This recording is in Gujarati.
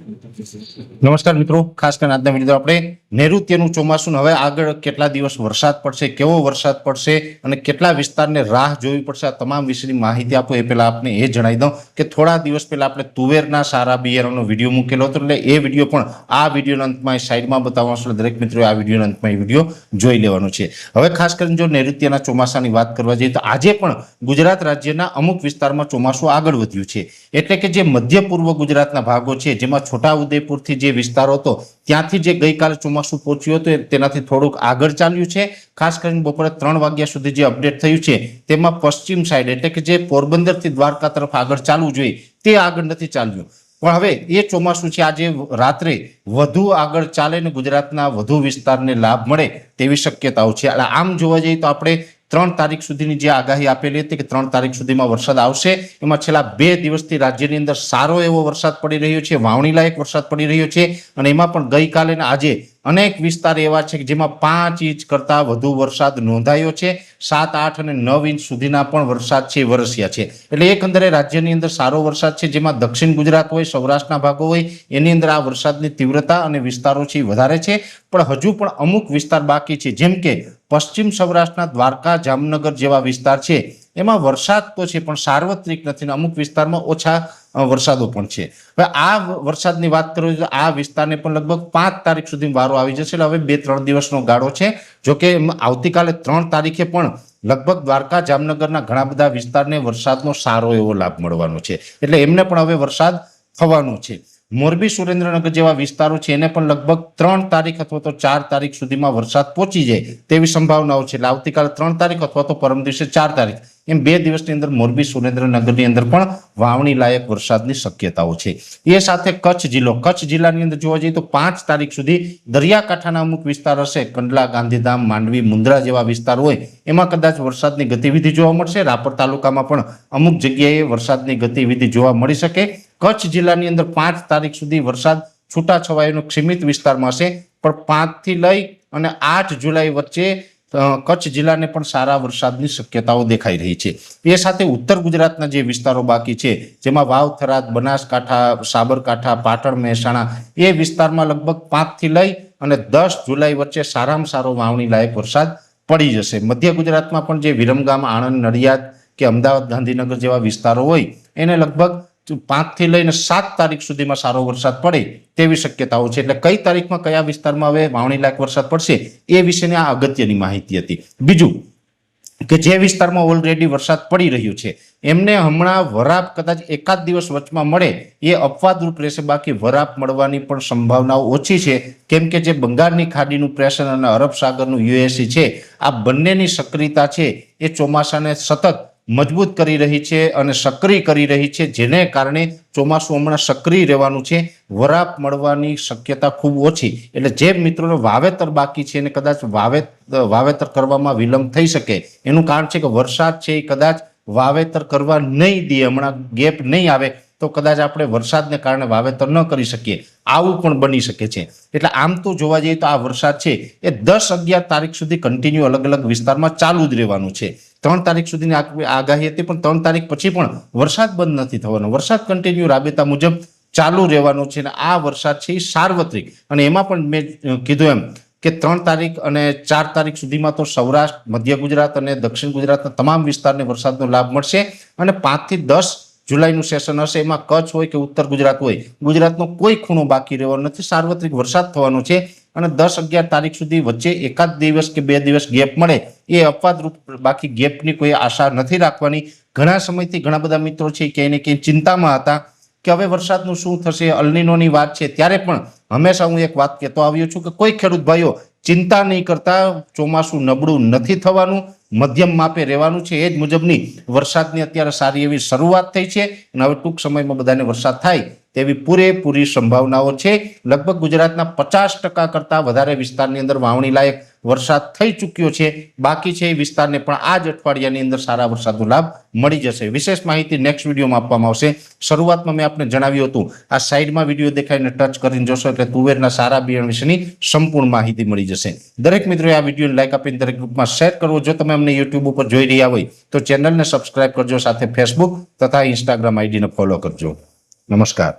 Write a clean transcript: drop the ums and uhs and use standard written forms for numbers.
નમસ્કાર મિત્રો, ખાસ કરીને આજના વિડીયો આપણે નૈઋત્યનું ચોમાસું હવે આગળ કેટલા દિવસ વરસાદ પડશે, કેવો વરસાદ પડશે અને કેટલા વિસ્તારને રાહ જોવી પડશે, આ તમામ વિશેની માહિતી આપો એ પહેલા આપણે એ જણાવી દઉં કે થોડા દિવસ પહેલા આપણે તુવેરના સારા બિયારણનો વિડીયો મૂકેલો હતો, એટલે એ વિડીયો પણ આ વિડીયોના અંતમાં સાઈડમાં બતાવવાનો છે. દરેક મિત્રોએ આ વિડીયોના અંતમાં એ વિડીયો જોઈ લેવાનો છે. હવે ખાસ કરીને જો નૈઋત્યના ચોમાસાની વાત કરવા જઈએ તો આજે પણ ગુજરાત રાજ્યના અમુક વિસ્તારમાં ચોમાસું આગળ વધ્યું છે. એટલે કે જે મધ્ય પૂર્વ ગુજરાતના ભાગો છે, જેમાં છોટાઉદેપુરથી જે વિસ્તારો હતો ત્યાંથી જે ગઈકાલે ચોમાસું પહોંચ્યું હતું તેનાથી થોડુંક આગળ ચાલ્યું છે. ખાસ કરીને બપોરે 3 વાગ્યા સુધી જે અપડેટ થયું છે તેમાં પશ્ચિમ સાઈડ એટલે કે જે પોરબંદરથી દ્વારકા તરફ આગળ ચાલવું જોઈએ તે આગળ નથી ચાલ્યું. પણ હવે એ ચોમાસું છે આજે રાત્રે વધુ આગળ ચાલે ને ગુજરાતના વધુ વિસ્તારને લાભ મળે તેવી શક્યતાઓ છે. એટલે આમ જોવા જઈએ તો આપણે 3 તારીખ સુધીની જે આગાહી આપેલી હતી કે 3 તારીખ સુધીમાં વરસાદ આવશે, એમાં છેલ્લા 2 દિવસથી રાજ્યની અંદર સારો એવો વરસાદ પડી રહ્યો છે, વાવણી લાયક વરસાદ પડી રહ્યો છે. અને એમાં પણ ગઈકાલે ને આજે અનેક વિસ્તાર એવા છે કે જેમાં 5 ઇંચ કરતાં વધુ વરસાદ નોંધાયો છે. 7, 8 અને 9 ઇંચ સુધીના પણ વરસાદ છે વરસ્યા છે. એટલે એકંદરે રાજ્યની અંદર સારો વરસાદ છે, જેમાં દક્ષિણ ગુજરાત હોય, સૌરાષ્ટ્રના ભાગો હોય એની અંદર આ વરસાદની તીવ્રતા અને વિસ્તારો છે વધારે છે. પણ હજુ પણ અમુક વિસ્તાર બાકી છે, જેમ કે પશ્ચિમ સૌરાષ્ટ્રના દ્વારકા, જામનગર જેવા વિસ્તાર છે એમાં વરસાદ તો છે પણ સાર્વત્રિક નથી, અમુક વિસ્તારમાં ઓછા વરસાદો પણ છે. હવે આ વરસાદની વાત કરીએ તો આ વિસ્તારને પણ લગભગ 5 તારીખ સુધી વારો આવી જશે. એટલે હવે 2-3 દિવસનો ગાળો છે. જોકે આવતીકાલે 3 તારીખે પણ લગભગ દ્વારકા, જામનગરના ઘણા બધા વિસ્તારને વરસાદનો સારો એવો લાભ મળવાનો છે. એટલે એમને પણ હવે વરસાદ થવાનો છે. મોરબી, સુરેન્દ્રનગર જેવા વિસ્તારો છે એને પણ લગભગ 3 તારીખ અથવા તો 4 તારીખ સુધીમાં વરસાદ પહોંચી જાય તેવી સંભાવનાઓ છે. એટલે આવતીકાલે 3 તારીખ અથવા તો પરમ દિવસે 4 તારીખ એમ 2 દિવસની અંદર મોરબી, સુરેન્દ્રનગરની અંદર પણ વાવણી લાયક વરસાદની શક્યતાઓ છે. એ સાથે કચ્છ જિલ્લાની અંદર જોવા જઈએ તો 5 તારીખ સુધી દરિયાકાંઠાના અમુક વિસ્તાર હશે, કંડલા, ગાંધીધામ, માંડવી, મુન્દ્રા જેવા વિસ્તાર હોય એમાં કદાચ વરસાદની ગતિવિધિ જોવા મળશે. રાપર તાલુકામાં પણ અમુક જગ્યાએ વરસાદની ગતિવિધિ જોવા મળી શકે. કચ્છ જિલ્લાની અંદર 5 તારીખ સુધી વરસાદ છૂટાછવાયાનો સીમિત વિસ્તારમાં હશે, પણ 5 થી લઈ અને 8 જુલાઈ વચ્ચે કચ્છ જિલ્લાને પણ સારા વરસાદની શક્યતાઓ દેખાઈ રહી છે. એ સાથે ઉત્તર ગુજરાતના જે વિસ્તારો બાકી છે, જેમાં વાવ, થરાદ, બનાસકાંઠા, સાબરકાંઠા, પાટણ, મહેસાણા એ વિસ્તારમાં લગભગ 5 થી લઈ અને 10 જુલાઈ વચ્ચે સારામાં સારો વાવણી લાયક વરસાદ પડી જશે. મધ્ય ગુજરાતમાં પણ જે વિરમગામ, આણંદ, નડિયાદ કે અમદાવાદ, ગાંધીનગર જેવા વિસ્તારો હોય એને લગભગ 5 થી લઈને 7 તારીખ સુધીમાં સારો વરસાદ પડે તેવી શક્યતાઓ છે. એટલે કઈ તારીખમાં કયા વિસ્તારમાં હવે વાવણી લાયક વરસાદ પડશે એ વિશેની આ અગત્યની માહિતી હતી. બીજું કે જે વિસ્તારમાં ઓલરેડી વરસાદ પડી રહ્યો છે એમને હમણાં વરાપ કદાચ એકાદ દિવસ વચમાં મળે એ અપવાદરૂપ રહેશે. બાકી વરાપ મળવાની પણ સંભાવનાઓ ઓછી છે, કેમ કે જે બંગાળની ખાડીનું પ્રેશર અને અરબ સાગરનું યુએસી છે, આ બંનેની સક્રિયતા છે એ ચોમાસાને સતત મજબૂત કરી રહી છે અને સક્રિય કરી રહી છે, જેને કારણે ચોમાસું હમણાં સક્રિય રહેવાનું છે. વરાપ મળવાની શક્યતા ખૂબ ઓછી. એટલે જે મિત્રોને વાવેતર બાકી છે અને કદાચ વાવેતર કરવામાં વિલંબ થઈ શકે એનું કારણ છે કે વરસાદ છે એ કદાચ વાવેતર કરવા નહીં દે, હમણાં ગેપ નહીં આવે તો કદાચ આપણે વરસાદને કારણે વાવેતર ન કરી શકીએ, આવું પણ બની શકે છે. એટલે આમ તો જોવા જઈએ તો આ વરસાદ છે એ 10-11 તારીખ સુધી કન્ટિન્યુ અલગ અલગ વિસ્તારમાં ચાલુ જ રહેવાનું છે. 3 તારીખ સુધીની આગાહી હતી, પણ 3 તારીખ પછી પણ વરસાદ બંધ નથી થવાનો. વરસાદ કન્ટિન્યુ રાબેતા મુજબ ચાલુ રહેવાનો છે. અને આ વરસાદ છે એ સાર્વત્રિક, અને એમાં પણ મેં કીધું એમ કે 3 તારીખ અને 4 તારીખ સુધીમાં તો સૌરાષ્ટ્ર, મધ્ય ગુજરાત અને દક્ષિણ ગુજરાતના તમામ વિસ્તારને વરસાદનો લાભ મળશે. અને 5 થી 10 જુલાઈનું સેશન હશે, એમાં કચ્છ હોય કે ઉત્તર ગુજરાત હોય, ગુજરાતનો કોઈ ખૂણો બાકી રહેવાનો નથી, સાર્વત્રિક વરસાદ થવાનો છે. અને 10-11 તારીખ સુધી વચ્ચે એકાદ દિવસ કે 2 દિવસ ગેપ મળે એ અપવાદરૂપ, બાકી ગેપની કોઈ આશા નથી રાખવાની. ઘણા સમયથી ઘણા બધા મિત્રો છે ક્યાંય ને ક્યાંય ચિંતામાં હતા કે હવે વરસાદનું શું થશે, અલનીનોની વાત છે. ત્યારે પણ હંમેશા હું એક વાત કહેતો આવ્યો છું કે કોઈ ખેડૂત ભાઈઓ ચિંતા નહીં કરતા, ચોમાસું નબળું નથી થવાનું, મધ્યમ માપે રહેવાનું છે. એ જ મુજબની વરસાદની અત્યારે સારી એવી શરૂઆત થઈ છે અને હવે ટૂંક સમયમાં બધાને વરસાદ થાય તેવી પૂરેપૂરી સંભાવનાઓ છે. લગભગ ગુજરાતના 50% કરતાં વધારે વિસ્તારની અંદર વાવણી લાયક વરસાદ થઈ ચૂક્યો છે. બાકી છે એ વિસ્તારને પણ આ જ અઠવાડિયાની અંદર સારા વરસાદનો લાભ મળી જશે. વિશેષ માહિતી નેક્સ્ટ વિડીયોમાં આપવામાં આવશે. શરૂઆતમાં મેં આપને જણાવ્યું હતું, આ સાઈડમાં વિડીયો દેખાઈને ટચ કરીને જોશો એટલે તુવેરના સારા બિયારણ વિશેની સંપૂર્ણ માહિતી મળી જશે. દરેક મિત્રોએ આ વિડીયોને લાઈક આપીને દરેક ગ્રુપમાં શેર કરવો. જો તમે અમને યુટ્યુબ ઉપર જોઈ રહ્યા હોય તો ચેનલને સબસ્ક્રાઇબ કરજો, સાથે ફેસબુક તથા ઇન્સ્ટાગ્રામ આઈડીને ફોલો કરજો. નમસ્કાર.